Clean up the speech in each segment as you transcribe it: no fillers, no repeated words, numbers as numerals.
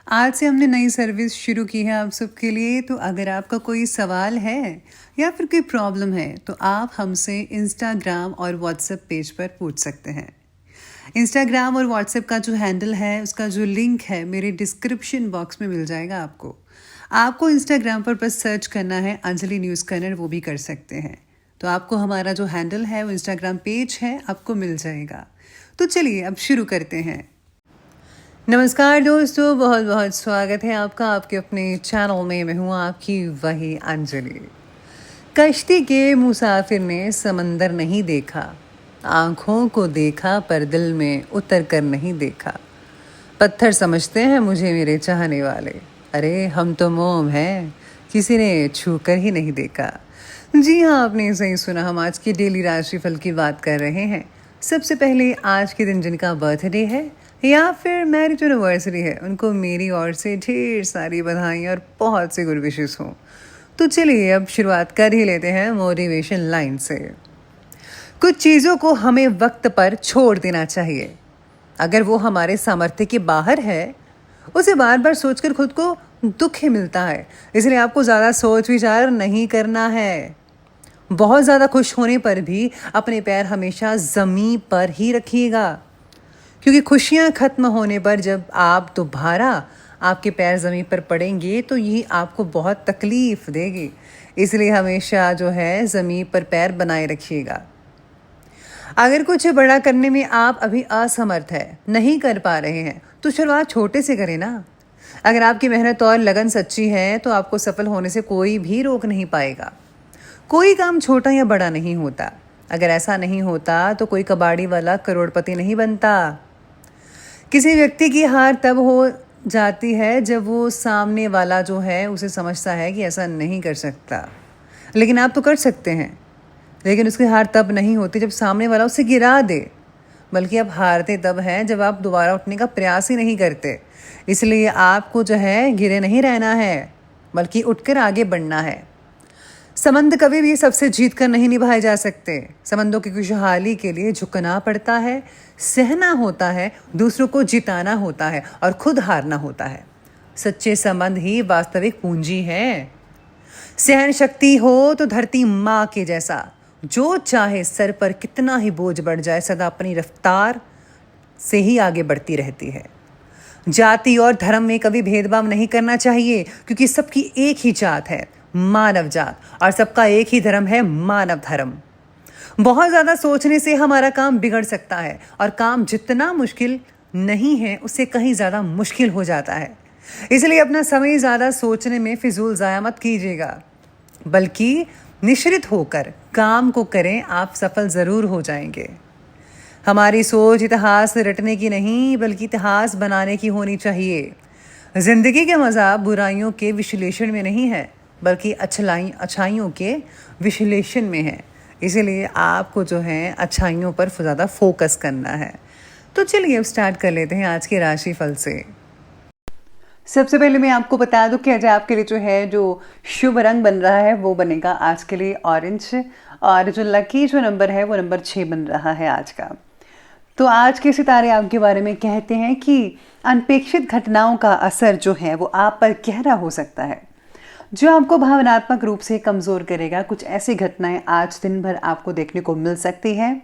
आज से हमने नई सर्विस शुरू की है आप सबके लिए। तो अगर आपका कोई सवाल है या फिर कोई प्रॉब्लम है तो आप हमसे इंस्टाग्राम और व्हाट्सएप पेज पर पूछ सकते हैं। इंस्टाग्राम और व्हाट्सएप का जो हैंडल है उसका जो लिंक है मेरे डिस्क्रिप्शन बॉक्स में मिल जाएगा आपको। आपको इंस्टाग्राम पर बस सर्च करना है अंजलि न्यूज़ कन्नड़, वो भी कर सकते हैं। तो आपको हमारा जो हैंडल है वो इंस्टाग्राम पेज है आपको मिल जाएगा। तो चलिए अब शुरू करते हैं। नमस्कार दोस्तों, बहुत बहुत स्वागत है आपका आपके अपने चैनल में। मैं हूँ आपकी वही अंजलि। कश्ती के मुसाफिर ने समंदर नहीं देखा, आँखों को देखा पर दिल में उतर कर नहीं देखा। पत्थर समझते हैं मुझे मेरे चाहने वाले, अरे हम तो मोम हैं, किसी ने छू कर ही नहीं देखा। जी हाँ, आपने सही सुना। हम आज की डेली राशिफल की बात कर रहे हैं। सबसे पहले आज के दिन जिनका बर्थडे है या फिर मैरिज एनिवर्सरी है उनको मेरी ओर से ढेर सारी बधाई और बहुत से गुड विशेस हों। तो चलिए अब शुरुआत कर ही लेते हैं मोटिवेशन लाइन से। कुछ चीज़ों को हमें वक्त पर छोड़ देना चाहिए। अगर वो हमारे सामर्थ्य के बाहर है, उसे बार बार सोचकर खुद को दुख ही मिलता है। इसलिए आपको ज़्यादा सोच विचार नहीं करना है। बहुत ज़्यादा खुश होने पर भी अपने पैर हमेशा ज़मीन पर ही रखिएगा, क्योंकि खुशियाँ ख़त्म होने पर जब आप दोबारा आपके पैर ज़मीन पर पड़ेंगे तो ये आपको बहुत तकलीफ़ देगी। इसलिए हमेशा जो है ज़मीन पर पैर बनाए रखिएगा। अगर कुछ बड़ा करने में आप अभी असमर्थ है, नहीं कर पा रहे हैं, तो शुरुआत छोटे से करें ना। अगर आपकी मेहनत और लगन सच्ची है तो आपको सफल होने से कोई भी रोक नहीं पाएगा। कोई काम छोटा या बड़ा नहीं होता। अगर ऐसा नहीं होता तो कोई कबाड़ी वाला करोड़पति नहीं बनता। किसी व्यक्ति की हार तब हो जाती है जब वो सामने वाला जो है उसे समझता है कि ऐसा नहीं कर सकता, लेकिन आप तो कर सकते हैं। लेकिन उसकी हार तब नहीं होती जब सामने वाला उसे गिरा दे, बल्कि आप हारते तब हैं जब आप दोबारा उठने का प्रयास ही नहीं करते। इसलिए आपको जो है गिरे नहीं रहना है, बल्कि उठकर आगे बढ़ना है। संबंध कभी भी सबसे जीत कर नहीं निभाए जा सकते। संबंधों की खुशहाली के लिए झुकना पड़ता है, सहना होता है, दूसरों को जिताना होता है और खुद हारना होता है। सच्चे संबंध ही वास्तविक पूंजी है। सहन शक्ति हो तो धरती माँ के जैसा, जो चाहे सर पर कितना ही बोझ बढ़ जाए सदा अपनी रफ्तार से ही आगे बढ़ती रहती है। जाति और धर्म में कभी भेदभाव नहीं करना चाहिए, क्योंकि सबकी एक ही जात है, मानव जात, और सबका एक ही धर्म है, मानव धर्म। बहुत ज़्यादा सोचने से हमारा काम बिगड़ सकता है और काम जितना मुश्किल नहीं है उससे कहीं ज़्यादा मुश्किल हो जाता है। इसलिए अपना समय ज़्यादा सोचने में फिजूल ज़ाया मत कीजिएगा, बल्कि निश्चित होकर काम को करें, आप सफल ज़रूर हो जाएंगे। हमारी सोच इतिहास रटने की नहीं बल्कि इतिहास बनाने की होनी चाहिए। जिंदगी के मज़ा बुराइयों के विश्लेषण में नहीं है, बल्कि अच्छाइयों के विश्लेषण में है। इसीलिए आपको जो है अच्छाइयों पर ज़्यादा फोकस करना है। तो चलिए अब स्टार्ट कर लेते हैं आज के राशिफल से। सबसे पहले मैं आपको बता दूं कि आज आपके लिए जो शुभ रंग बन रहा है वो बनेगा आज के लिए ऑरेंज, और जो लकी जो नंबर है वो नंबर 6 बन रहा है आज का। तो आज के सितारे आपके बारे में कहते हैं कि अनपेक्षित घटनाओं का असर जो है वो आप पर गहरा हो सकता है, जो आपको भावनात्मक रूप से कमज़ोर करेगा। कुछ ऐसी घटनाएं आज दिन भर आपको देखने को मिल सकती हैं।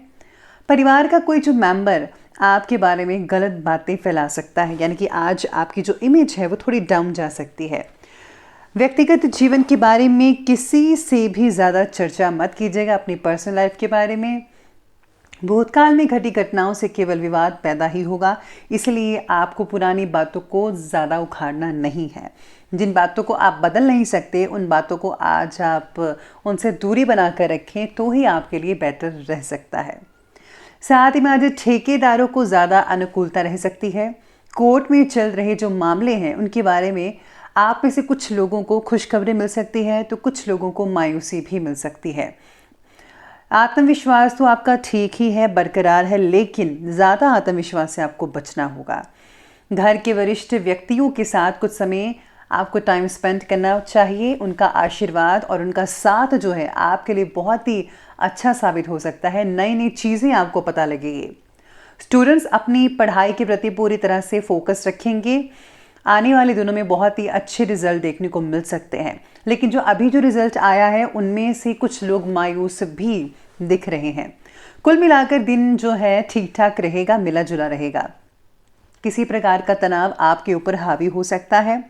परिवार का कोई जो मेंबर आपके बारे में गलत बातें फैला सकता है, यानी कि आज आपकी जो इमेज है वो थोड़ी डाउन जा सकती है। व्यक्तिगत जीवन के बारे में किसी से भी ज़्यादा चर्चा मत कीजिएगा, अपनी पर्सनल लाइफ के बारे में। भूतकाल में घटी घटनाओं से केवल विवाद पैदा ही होगा, इसलिए आपको पुरानी बातों को ज़्यादा उखाड़ना नहीं है। जिन बातों को आप बदल नहीं सकते उन बातों को आज आप उनसे दूरी बना कर रखें तो ही आपके लिए बेटर रह सकता है। साथ ही में आज ठेकेदारों को ज़्यादा अनुकूलता रह सकती है। कोर्ट में चल रहे जो मामले हैं उनके बारे में आप में से कुछ लोगों को खुशखबरी मिल सकती है, तो कुछ लोगों को मायूसी भी मिल सकती है। आत्मविश्वास तो आपका ठीक ही है, बरकरार है, लेकिन ज़्यादा आत्मविश्वास से आपको बचना होगा। घर के वरिष्ठ व्यक्तियों के साथ कुछ समय आपको टाइम स्पेंड करना चाहिए। उनका आशीर्वाद और उनका साथ जो है आपके लिए बहुत ही अच्छा साबित हो सकता है। नई नई चीज़ें आपको पता लगेगी। स्टूडेंट्स अपनी पढ़ाई के प्रति पूरी तरह से फोकस रखेंगे। आने वाले दिनों में बहुत ही अच्छे रिजल्ट देखने को मिल सकते हैं। लेकिन जो अभी जो रिजल्ट आया है उनमें से कुछ लोग मायूस भी दिख रहे हैं। कुल मिलाकर दिन जो है ठीक ठाक रहेगा, मिला जुला रहेगा। किसी प्रकार का तनाव आपके ऊपर हावी हो सकता है।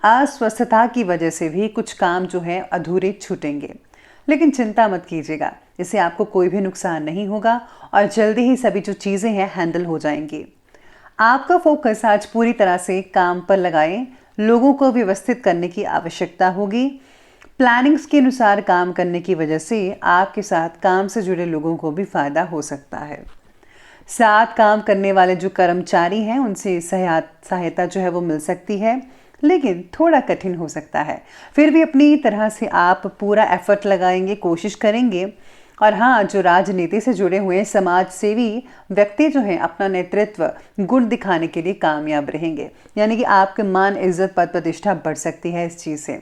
अस्वस्थता की वजह से भी कुछ काम जो है अधूरे छूटेंगे, लेकिन चिंता मत कीजिएगा, इससे आपको कोई भी नुकसान नहीं होगा और जल्दी ही सभी जो चीज़ें हैं हैंडल हो जाएंगी। आपका फोकस आज पूरी तरह से काम पर लगाएं। लोगों को व्यवस्थित करने की आवश्यकता होगी। प्लानिंग्स के अनुसार काम करने की वजह से आपके साथ काम से जुड़े लोगों को भी फायदा हो सकता है। साथ काम करने वाले जो कर्मचारी हैं उनसे सहायता जो है वो मिल सकती है, लेकिन थोड़ा कठिन हो सकता है। फिर भी अपनी तरह से आप पूरा एफर्ट लगाएंगे, कोशिश करेंगे। और हाँ, जो राजनीति से जुड़े हुए समाज सेवी व्यक्ति जो हैं अपना नेतृत्व गुण दिखाने के लिए कामयाब रहेंगे, यानी कि आपके मान, इज्जत, पद प्रतिष्ठा बढ़ सकती है इस चीज़ से।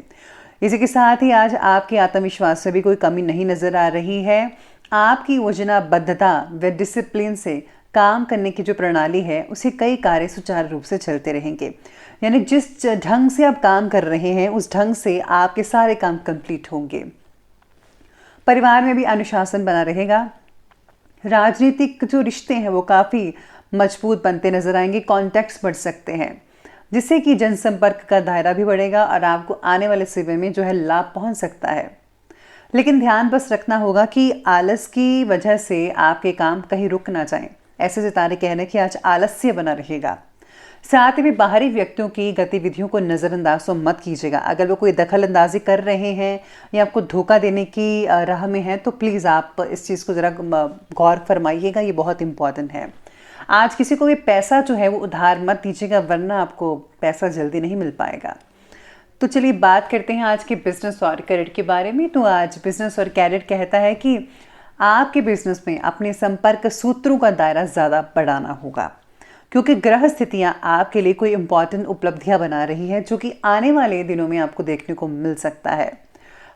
इसी के साथ ही आज आपके आत्मविश्वास से भी कोई कमी नहीं नज़र आ रही है। आपकी योजनाबद्धता व डिसिप्लिन से काम करने की जो प्रणाली है उसे कई कार्य सुचारू रूप से चलते रहेंगे, यानी जिस ढंग से आप काम कर रहे हैं उस ढंग से आपके सारे काम कंप्लीट होंगे। परिवार में भी अनुशासन बना रहेगा। राजनीतिक जो रिश्ते हैं वो काफ़ी मजबूत बनते नजर आएंगे। कॉन्टैक्ट्स बढ़ सकते हैं, जिससे कि जनसंपर्क का दायरा भी बढ़ेगा और आपको आने वाले समय में जो है लाभ पहुंच सकता है। लेकिन ध्यान बस रखना होगा कि आलस की वजह से आपके काम कहीं रुक ना जाएं। ऐसे सितारे कह रहे हैं कि आज आलस्य बना रहेगा। साथ ही में बाहरी व्यक्तियों की गतिविधियों को नज़रअंदाज तो मत कीजिएगा। अगर वो कोई दखल अंदाजी कर रहे हैं या आपको धोखा देने की राह में है तो प्लीज़ आप इस चीज़ को ज़रा गौर फरमाइएगा, ये बहुत इंपॉर्टेंट है। आज किसी को भी पैसा जो है वो उधार मत दीजिएगा, वरना आपको पैसा जल्दी नहीं मिल पाएगा। तो चलिए बात करते हैं आज के बिजनेस और कैरियर के बारे में। तो आज बिजनेस और कैरियर कहता है कि आपके बिजनेस में अपने संपर्क सूत्रों का दायरा ज़्यादा बढ़ाना होगा, क्योंकि ग्रह स्थितियां आपके लिए कोई इंपॉर्टेंट उपलब्धियां बना रही है जो कि आने वाले दिनों में आपको देखने को मिल सकता है।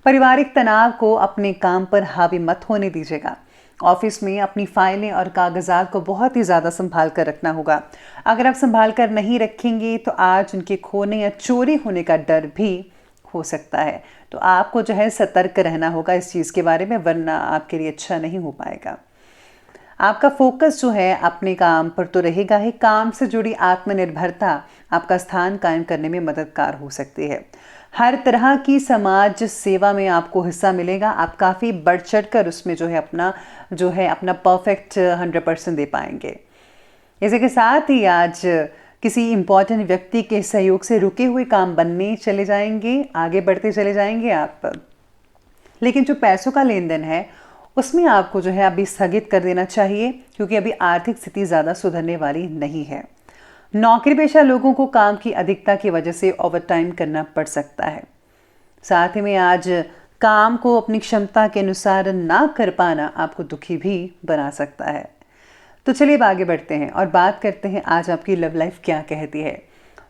पारिवारिक तनाव को अपने काम पर हावी मत होने दीजिएगा। ऑफिस में अपनी फाइलें और कागजात को बहुत ही ज़्यादा संभाल कर रखना होगा। अगर आप संभाल कर नहीं रखेंगे तो आज उनके खोने या चोरी होने का डर भी हो सकता है। तो आपको जो है सतर्क रहना होगा इस चीज़ के बारे में, वरना आपके लिए अच्छा नहीं हो पाएगा। आपका फोकस जो है अपने काम पर तो रहेगा ही, काम से जुड़ी आत्मनिर्भरता आपका स्थान कायम करने में मददगार हो सकती है। हर तरह की समाज सेवा में आपको हिस्सा मिलेगा। आप काफ़ी बढ़ चढ़ कर उसमें जो है अपना परफेक्ट 100% दे पाएंगे। इसी के साथ ही आज किसी इम्पोर्टेंट व्यक्ति के सहयोग से रुके हुए काम बनने चले जाएंगे, आगे बढ़ते चले जाएंगे आप। लेकिन जो पैसों का लेन देन है उसमें आपको जो है अभी स्थगित कर देना चाहिए, क्योंकि अभी आर्थिक स्थिति ज़्यादा सुधरने वाली नहीं है। नौकरी पेशा लोगों को काम की अधिकता की वजह से ओवरटाइम करना पड़ सकता है। साथ ही में आज काम को अपनी क्षमता के अनुसार ना कर पाना आपको दुखी भी बना सकता है। तो चलिए अब आगे बढ़ते हैं और बात करते हैं आज आपकी लव लाइफ क्या कहती है।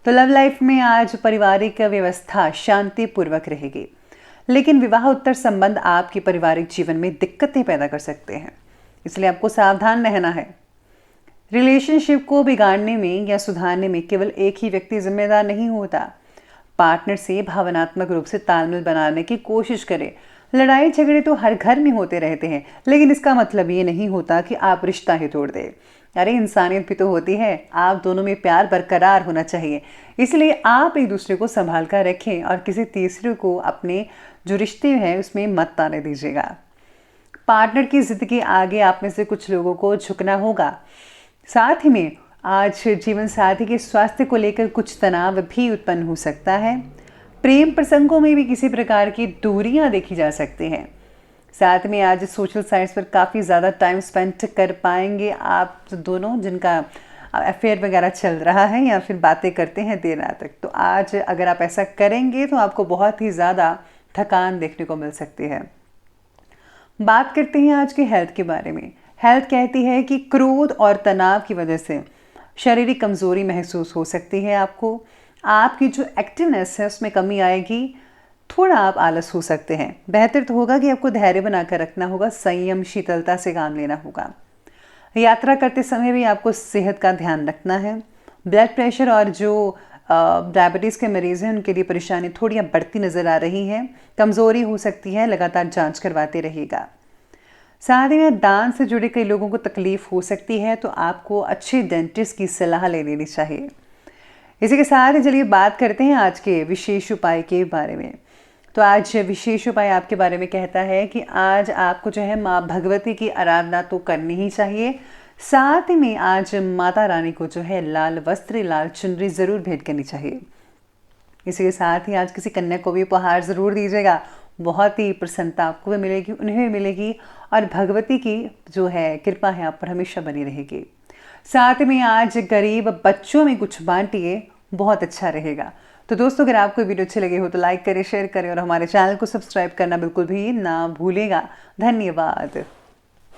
तो लव लाइफ में आज पारिवारिक व्यवस्था शांतिपूर्वक रहेगी, लेकिन विवाह उत्तर संबंध आपके पारिवारिक जीवन में दिक्कतें पैदा कर सकते हैं, इसलिए आपको सावधान रहना है। रिलेशनशिप को बिगाड़ने में या सुधारने में केवल एक ही व्यक्ति जिम्मेदार नहीं होता। पार्टनर से भावनात्मक रूप से तालमेल बनाने की कोशिश करें। लड़ाई झगड़े तो हर घर में होते रहते हैं, लेकिन इसका मतलब ये नहीं होता कि आप रिश्ता ही तोड़ दें। अरे इंसानियत भी तो होती है, आप दोनों में प्यार बरकरार होना चाहिए। इसलिए आप एक दूसरे को संभाल कर रखें और किसी तीसरे को अपने जो रिश्ते हैं उसमें मत आने दीजिएगा। पार्टनर की जिद के आगे आप में से कुछ लोगों को झुकना होगा। साथ ही में आज जीवन साथी के स्वास्थ्य को लेकर कुछ तनाव भी उत्पन्न हो सकता है। प्रेम प्रसंगों में भी किसी प्रकार की दूरियां देखी जा सकती हैं। साथ में आज सोशल साइट्स पर काफ़ी ज़्यादा टाइम स्पेंड कर पाएंगे आप दोनों, जिनका अफेयर वगैरह चल रहा है या फिर बातें करते हैं देर रात तक। तो आज अगर आप ऐसा करेंगे तो आपको बहुत ही ज़्यादा थकान देखने को मिल सकती है। बात करते हैं आज के हेल्थ के बारे में। हेल्थ कहती है कि क्रोध और तनाव की वजह से शारीरिक कमजोरी महसूस हो सकती है। आपकी जो एक्टिवनेस है उसमें कमी आएगी। थोड़ा आप आलस हो सकते हैं। बेहतर तो होगा कि आपको धैर्य बनाकर रखना होगा, संयम शीतलता से काम लेना होगा। यात्रा करते समय भी आपको सेहत का ध्यान रखना है। ब्लड प्रेशर और जो डायबिटीज़ के मरीज़ हैं उनके लिए परेशानी थोड़ी बढ़ती नज़र आ रही है, कमज़ोरी हो सकती है, लगातार जांच करवाते रहेगा। साथ ही में दांत से जुड़े कई लोगों को तकलीफ़ हो सकती है, तो आपको अच्छे डेंटिस्ट की सलाह ले लेनी चाहिए। इसी के साथ ही चलिए बात करते हैं आज के विशेष उपाय के बारे में। तो आज विशेष उपाय आपके बारे में कहता है कि आज आपको जो है माँ भगवती की आराधना तो करनी ही चाहिए, साथ ही में आज माता रानी को जो है लाल वस्त्र, लाल चुनरी ज़रूर भेंट करनी चाहिए। इसी के साथ ही आज किसी कन्या को भी उपहार ज़रूर दीजिएगा, बहुत ही प्रसन्नता आपको भी मिलेगी, उन्हें भी मिलेगी और भगवती की जो है कृपा है आप पर हमेशा बनी रहेगी। साथ में आज गरीब बच्चों में कुछ बांटिए, बहुत अच्छा रहेगा। तो दोस्तों, अगर आपको वीडियो अच्छी लगी हो तो लाइक करें, शेयर करें और हमारे चैनल को सब्सक्राइब करना बिल्कुल भी ना भूलेगा। धन्यवाद।